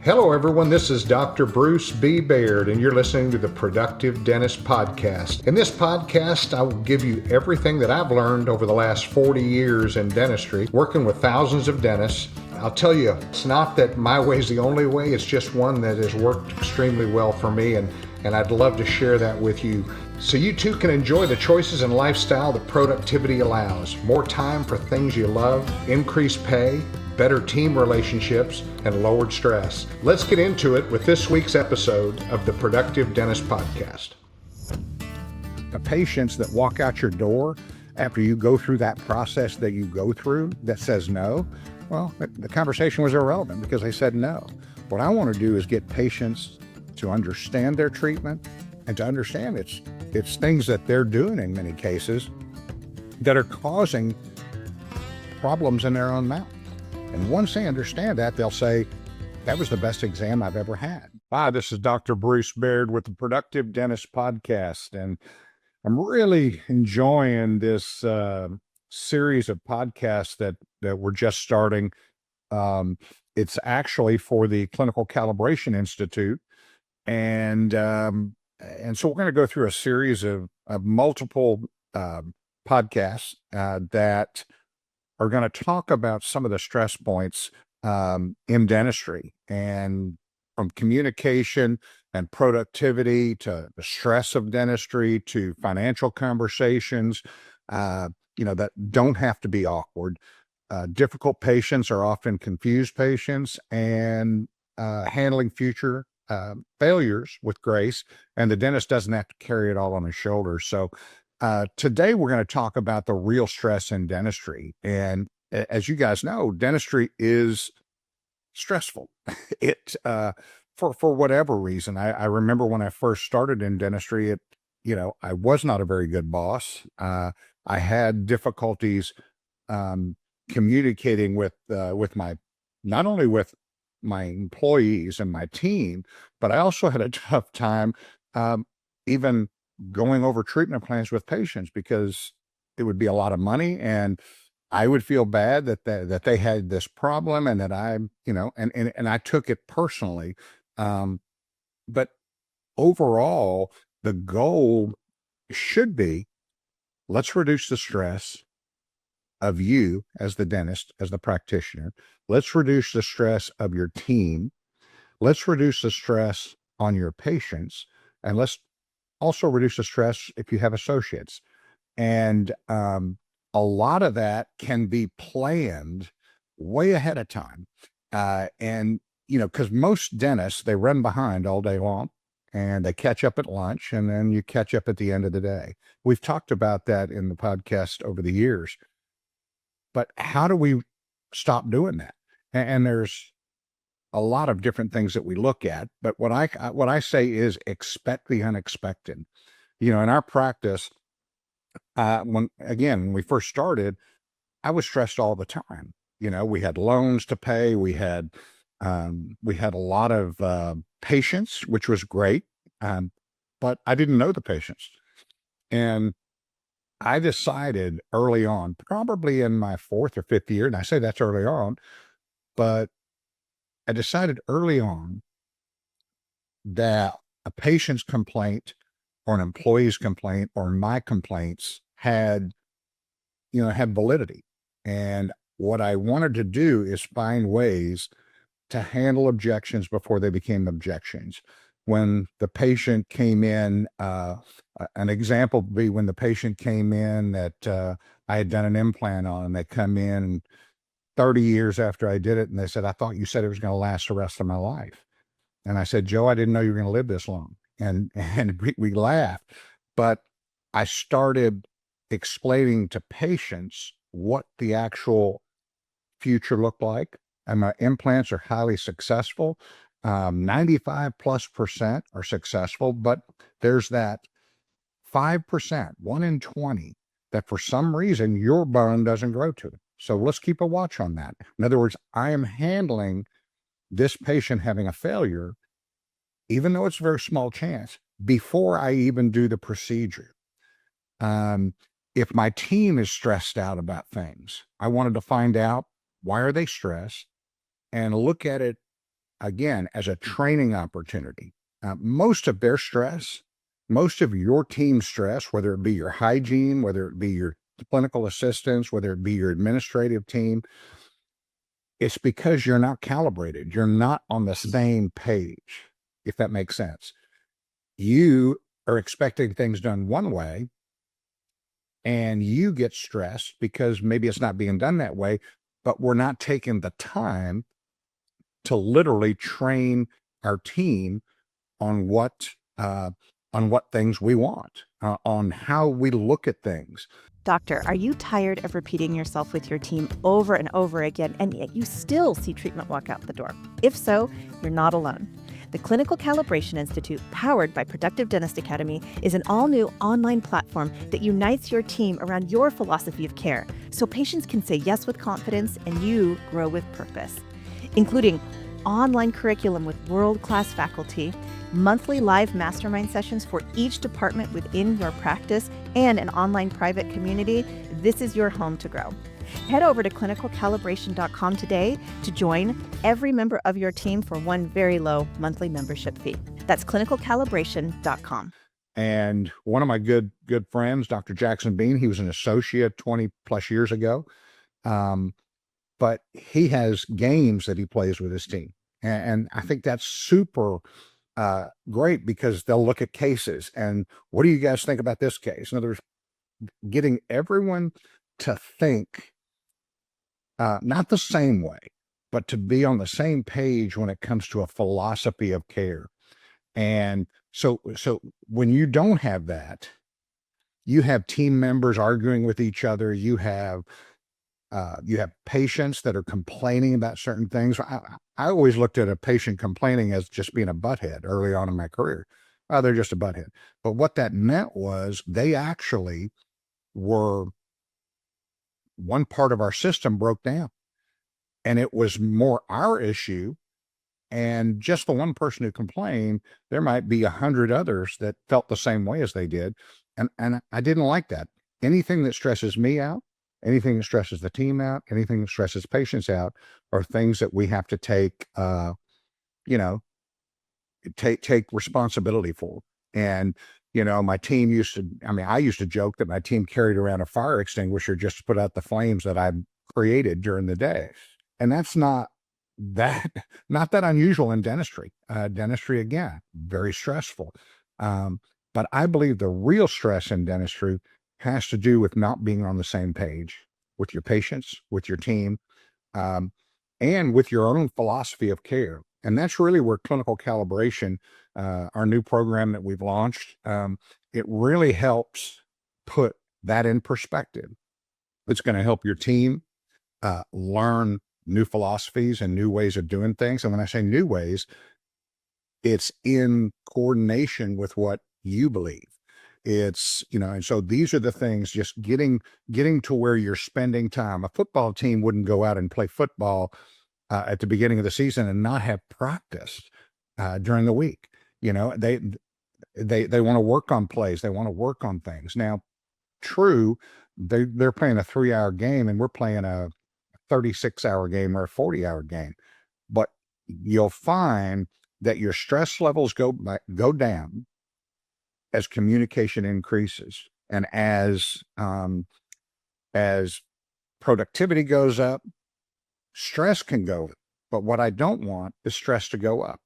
Hello, everyone. This is Dr. Bruce B. Baird, and you're listening to the Productive Dentist Podcast. In this podcast, I will give you everything that I've learned over the last 40 years in dentistry, working with thousands of dentists. I'll tell you, it's not that my way is the only way. It's just one that has worked extremely well for me, and I'd love to share that with you so you too can enjoy the choices and lifestyle that productivity allows. More time for things you love, increased pay, better team relationships, and lowered stress. Let's get into it with this week's episode of the Productive Dentist Podcast. The patients that walk out your door after you go through that process that you go through that says no, well, the conversation was irrelevant because they said no. What I want to do is get patients to understand their treatment and to understand it's things that they're doing in many cases that are causing problems in their own mouth. And once they understand that, they'll say, that was the best exam I've ever had. Hi, this is Dr. Bruce Baird with the Productive Dentist Podcast, and I'm really enjoying this series of podcasts that we're just starting. It's actually for the Clinical Calibration Institute, and so we're going to go through a series of multiple podcasts that are going to talk about some of the stress points in dentistry, and from communication and productivity to the stress of dentistry to financial conversations, that don't have to be awkward. Difficult patients are often confused patients, and handling future failures with grace, and the dentist doesn't have to carry it all on his shoulders. So today we're going to talk about the real stress in dentistry. And as you guys know, dentistry is stressful. It for whatever reason. I remember when I first started in dentistry, I was not a very good boss. I had difficulties communicating with not only with my employees and my team, but I also had a tough time even going over treatment plans with patients, because it would be a lot of money and I would feel bad that they had this problem and that and I took it personally. But overall, the goal should be, let's reduce the stress of you as the dentist, as the practitioner. Let's reduce the stress of your team. Let's reduce the stress on your patients, and let's also reduce the stress if you have associates. And a lot of that can be planned way ahead of time. Because most dentists, they run behind all day long and they catch up at lunch, and then you catch up at the end of the day. We've talked about that in the podcast over the years. But how do we stop doing that? And there's a lot of different things that we look at, but what I say is expect the unexpected. In our practice, when we first started, I was stressed all the time. We had loans to pay. We had a lot of patients, which was great, but I didn't know the patients, and I decided early on, probably in my fourth or fifth year, and I say that's early on, but I decided early on that a patient's complaint or an employee's complaint or my complaints had validity. And what I wanted to do is find ways to handle objections before they became objections. When the patient came in, an example would be when the patient came in that I had done an implant on, and they come in 30 years after I did it, and they said, I thought you said it was going to last the rest of my life. And I said, Joe, I didn't know you were going to live this long. And we laughed. But I started explaining to patients what the actual future looked like. And my implants are highly successful. 95+% are successful, but there's that 5%, 1 in 20, that for some reason your bone doesn't grow to it. So let's keep a watch on that. In other words, I am handling this patient having a failure, even though it's a very small chance, before I even do the procedure. If my team is stressed out about things, I wanted to find out, why are they stressed, and look at it again, as a training opportunity. Most of their stress, most of your team's stress, whether it be your hygiene, whether it be your clinical assistants, whether it be your administrative team, it's because you're not calibrated. You're not on the same page, if that makes sense. You are expecting things done one way, and you get stressed because maybe it's not being done that way, but we're not taking the time to literally train our team on what things we want, on how we look at things. Doctor, are you tired of repeating yourself with your team over and over again, and yet you still see treatment walk out the door? If so, you're not alone. The Clinical Calibration Institute, powered by Productive Dentist Academy, is an all-new online platform that unites your team around your philosophy of care, so patients can say yes with confidence and you grow with purpose. Including online curriculum with world-class faculty, monthly live mastermind sessions for each department within your practice, and an online private community, this is your home to grow. Head over to clinicalcalibration.com today to join every member of your team for one very low monthly membership fee. That's clinicalcalibration.com. And one of my good friends, Dr. Jackson Bean, he was an associate 20 plus years ago. But he has games that he plays with his team. And I think that's super great, because they'll look at cases and what do you guys think about this case? In other words, getting everyone to think not the same way, but to be on the same page when it comes to a philosophy of care. And so when you don't have that, you have team members arguing with each other. You have patients that are complaining about certain things. I always looked at a patient complaining as just being a butthead early on in my career. Oh, they're just a butthead. But what that meant was they actually were, one part of our system broke down, and it was more our issue. And just the one person who complained, there might be 100 others that felt the same way as they did. And I didn't like that. Anything that stresses me out, anything that stresses the team out, anything that stresses patients out, are things that we have to take responsibility for. And, my team I used to joke that my team carried around a fire extinguisher just to put out the flames that I created during the day. And that's not that unusual in dentistry. Dentistry, again, very stressful. But I believe the real stress in dentistry has to do with not being on the same page with your patients, with your team, and with your own philosophy of care. And that's really where Clinical Calibration, our new program that we've launched, it really helps put that in perspective. It's going to help your team learn new philosophies and new ways of doing things. And when I say new ways, it's in coordination with what you believe. It's, and so these are the things, just getting to where you're spending time. A football team wouldn't go out and play football at the beginning of the season and not have practice during the week. They want to work on plays. They want to work on things. Now, true, they're playing a 3-hour game and we're playing a 36-hour game or a 40-hour game. But you'll find that your stress levels go down as communication increases, and as productivity goes up, stress can go. But what I don't want is stress to go up.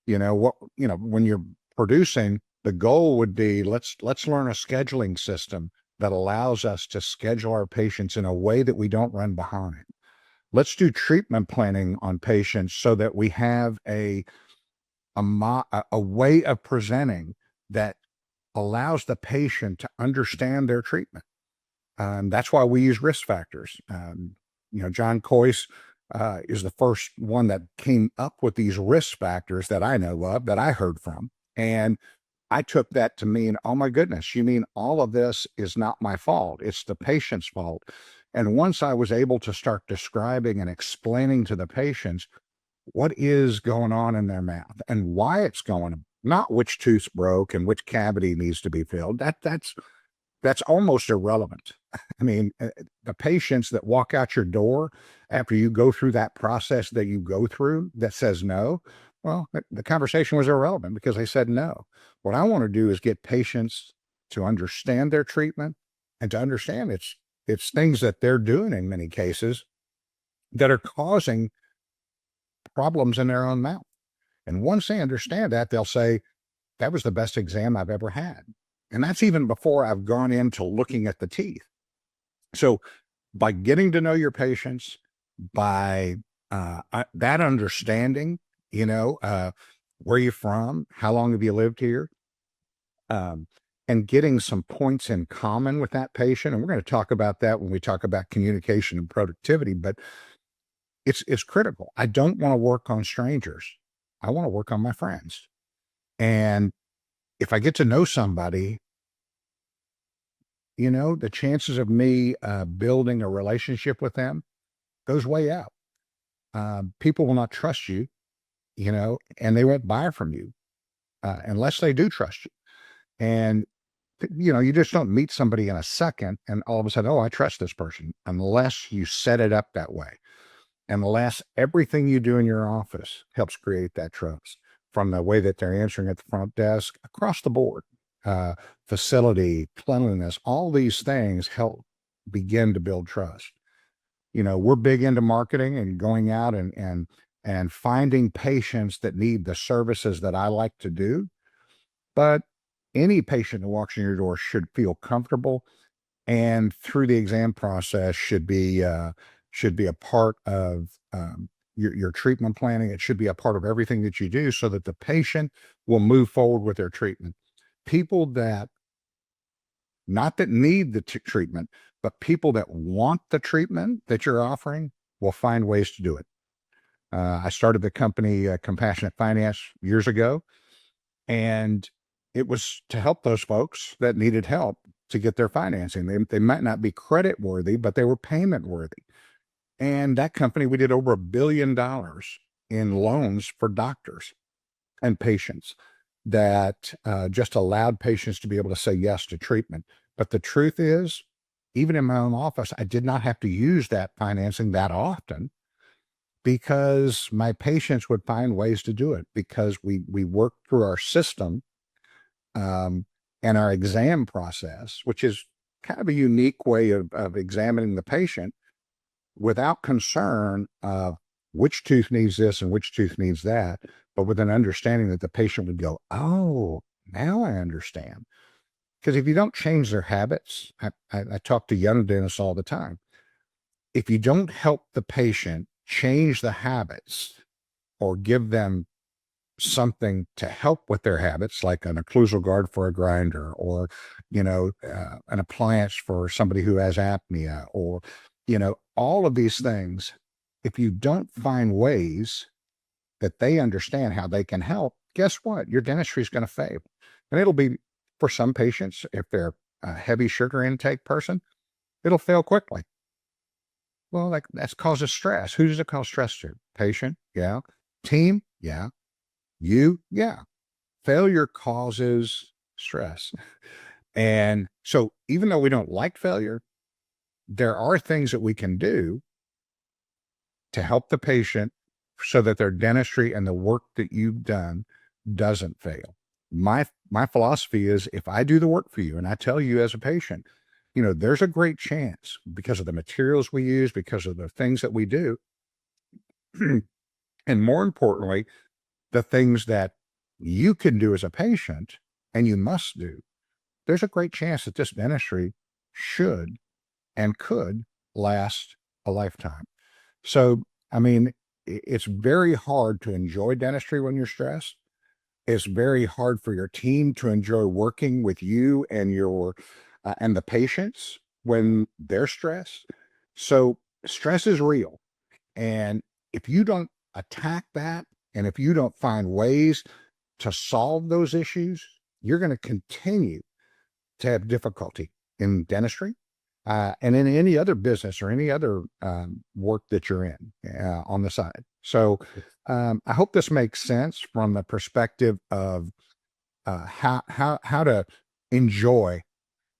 When you're producing, the goal would be, let's learn a scheduling system that allows us to schedule our patients in a way that we don't run behind. Let's do treatment planning on patients so that we have a way of presenting that allows the patient to understand their treatment. That's why we use risk factors. John Coyce is the first one that came up with these risk factors that I know of, that I heard from. And I took that to mean, oh my goodness, you mean all of this is not my fault. It's the patient's fault. And once I was able to start describing and explaining to the patients what is going on in their mouth and why it's going on, not which tooth broke and which cavity needs to be filled, that's almost irrelevant. I mean, the patients that walk out your door after you go through that process that you go through that says no, well, the conversation was irrelevant because they said no. What I want to do is get patients to understand their treatment and to understand it's things that they're doing in many cases that are causing problems in their own mouth. And once they understand that, they'll say, that was the best exam I've ever had. And that's even before I've gone into looking at the teeth. So by getting to know your patients, by that understanding, where you're from, how long have you lived here, um, and getting some points in common with that patient. And we're going to talk about that when we talk about communication and productivity, but it's critical. I don't want to work on strangers. I want to work on my friends. And if I get to know somebody, the chances of me building a relationship with them goes way up. People will not trust you, and they won't buy from you unless they do trust you. And, you just don't meet somebody in a second and all of a sudden, oh, I trust this person, unless you set it up that way. Unless everything you do in your office helps create that trust, from the way that they're answering at the front desk across the board, uh, facility, cleanliness, all these things help begin to build trust. We're big into marketing and going out and finding patients that need the services that I like to do. But any patient who walks in your door should feel comfortable, and through the exam process should be a part of your treatment planning. It should be a part of everything that you do so that the patient will move forward with their treatment. People that not that need the treatment, but people that want the treatment that you're offering will find ways to do it. I started the company Compassionate Finance years ago, and it was to help those folks that needed help to get their financing. They might not be credit worthy, but they were payment worthy. And that company, we did over $1 billion in loans for doctors and patients that just allowed patients to be able to say yes to treatment. But the truth is, even in my own office, I did not have to use that financing that often because my patients would find ways to do it, because we worked through our system um, and our exam process, which is kind of a unique way of examining the patient without concern of which tooth needs this and which tooth needs that, but with an understanding that the patient would go, oh, now I understand. Because if you don't change their habits, I talk to young dentists all the time. If you don't help the patient change the habits or give them something to help with their habits, like an occlusal guard for a grinder, or an appliance for somebody who has apnea, or all of these things, if you don't find ways that they understand how they can help, guess what? Your dentistry is going to fail. And it'll be, for some patients, if they're a heavy sugar intake person, it'll fail quickly. Well, that causes stress. Who does it cause stress to? Patient? Yeah. Team? Yeah. You? Yeah. Failure causes stress. And so even though we don't like failure, there are things that we can do to help the patient so that their dentistry and the work that you've done doesn't fail. My philosophy is, if I do the work for you and I tell you as a patient, there's a great chance, because of the materials we use, because of the things that we do, and more importantly, the things that you can do as a patient and you must do, there's a great chance that this dentistry should and could last a lifetime. So, I mean, it's very hard to enjoy dentistry when you're stressed. It's very hard for your team to enjoy working with you and your and the patients when they're stressed. So, stress is real, and if you don't attack that, and if you don't find ways to solve those issues, you're going to continue to have difficulty in dentistry, and in any other business or any other work that you're in on the side. So I hope this makes sense from the perspective of how to enjoy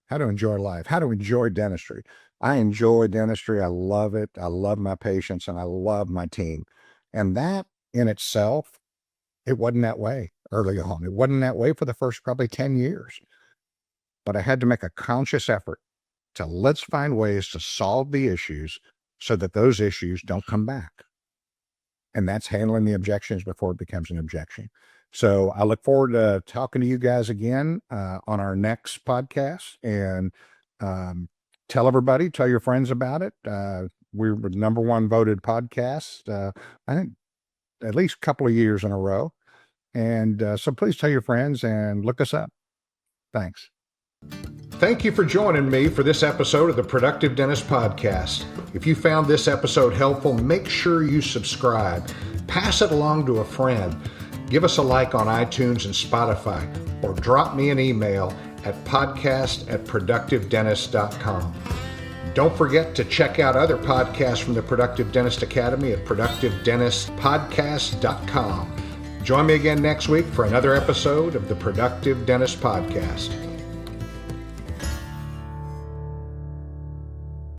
how to enjoy life, how to enjoy dentistry. I enjoy dentistry. I love it. I love my patients and I love my team. And that in itself, it wasn't that way early on. It wasn't that way for the first probably 10 years. But I had to make a conscious effort to let's find ways to solve the issues so that those issues don't come back. And that's handling the objections before it becomes an objection. So I look forward to talking to you guys again on our next podcast, and tell everybody, tell your friends about it. We were the #1 voted podcast, I think at least a couple of years in a row. And so please tell your friends and look us up. Thanks. Thank you for joining me for this episode of the Productive Dentist Podcast. If you found this episode helpful, make sure you subscribe. Pass it along to a friend. Give us a like on iTunes and Spotify, or drop me an email at podcast@productivedentist.com. Don't forget to check out other podcasts from the Productive Dentist Academy at productivedentistpodcast.com. Join me again next week for another episode of the Productive Dentist Podcast.